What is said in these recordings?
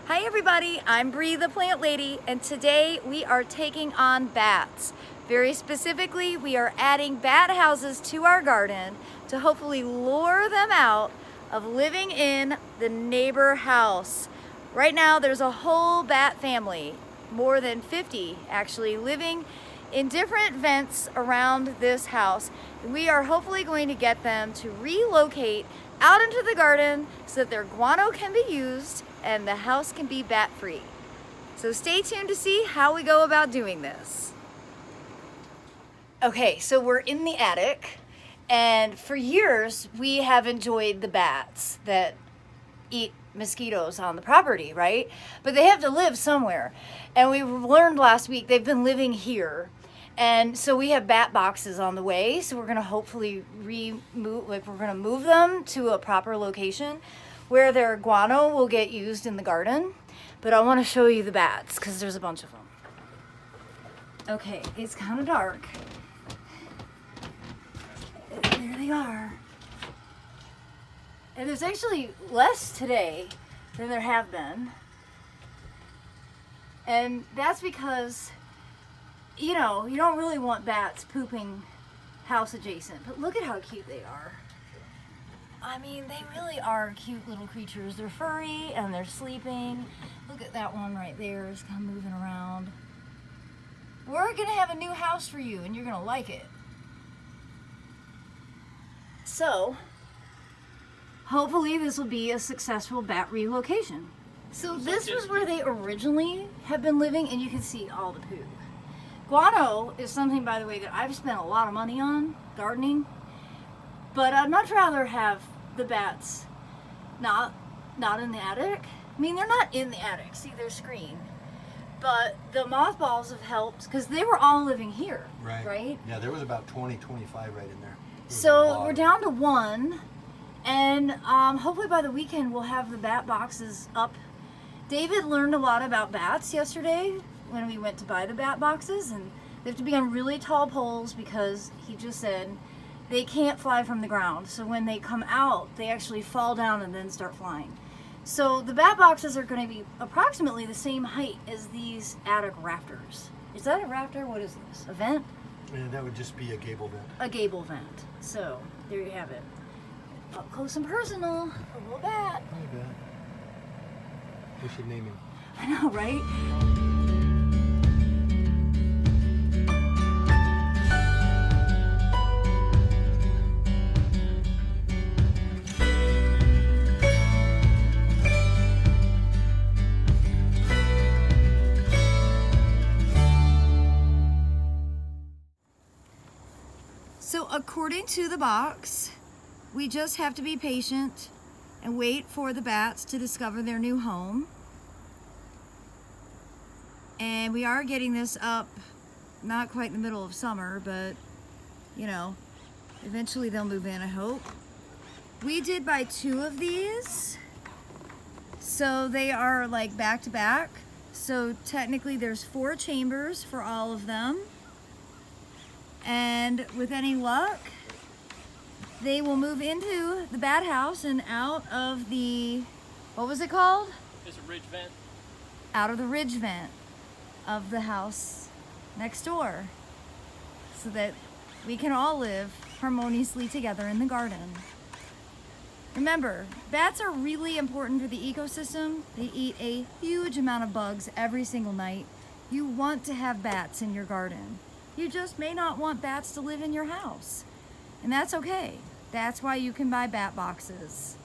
Hi everybody, I'm Bree the Plant Lady, and today we are taking on bats. Very specifically, we are adding bat houses to our garden to hopefully lure them out of living in the neighbor house. Right now there's a whole bat family, more than 50 actually, living in different vents around this house. We are hopefully going to get them to relocate out into the garden so that their guano can be used and the house can be bat free. So stay tuned to see how we go about doing this. Okay, so we're in the attic, and for years we have enjoyed the bats that eat mosquitoes on the property, right? But they have to live somewhere. And we learned last week they've been living here. And so we have bat boxes on the way. So we're gonna hopefully we're gonna move them to a proper location where their guano will get used in the garden. But I wanna show you the bats because there's a bunch of them. Okay, it's kind of dark. There they are. And there's actually less today than there have been. And that's because, you know, you don't really want bats pooping house adjacent. But look at how cute they are. I mean, they really are cute little creatures. They're furry and they're sleeping. Look at that one right there. It's kind of moving around. We're gonna have a new house for you and you're gonna like it. So, hopefully this will be a successful bat relocation. So this was where they originally have been living, and you can see all the poo. Guano is something, by the way, that I've spent a lot of money on gardening, but I'd much rather have the bats not in the attic. I mean, they're not in the attic, see their screen, but the mothballs have helped because they were all living here, right? Yeah, there was about 20, 25 right in there. So we're down to one. And hopefully by the weekend we'll have the bat boxes up. David learned a lot about bats yesterday when we went to buy the bat boxes, and they have to be on really tall poles because he just said they can't fly from the ground. So when they come out, they actually fall down and then start flying. So the bat boxes are going to be approximately the same height as these attic rafters. Is that a rafter? What is this? A vent? And that would just be a gable vent. A gable vent. So there you have it. Up close and personal, a little bat. Hey, bat. We should name him. I know, right? So according to the box, we just have to be patient and wait for the bats to discover their new home. And we are getting this up, not quite in the middle of summer, but you know, eventually they'll move in, I hope. We did buy 2 of these, so they are like back to back. So technically there's 4 chambers for all of them. And with any luck, they will move into the bat house and out of the, what was it called? It's a ridge vent. Out of the ridge vent of the house next door, so that we can all live harmoniously together in the garden. Remember, bats are really important for the ecosystem. They eat a huge amount of bugs every single night. You want to have bats in your garden. You just may not want bats to live in your house, and that's okay. That's why you can buy bat boxes.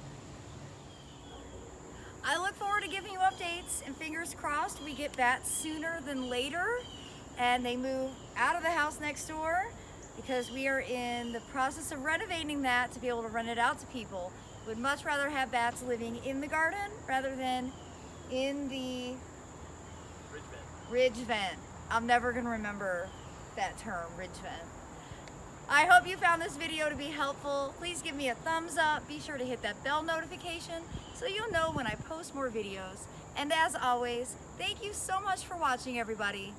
I look forward to giving you updates, and fingers crossed we get bats sooner than later and they move out of the house next door, because we are in the process of renovating that to be able to rent it out to people. Would much rather have bats living in the garden rather than in the ridge vent. I'm never gonna remember that term, ridge vent. I hope you found this video to be helpful. Please give me a thumbs up. Be sure to hit that bell notification so you'll know when I post more videos. And as always, thank you so much for watching, everybody.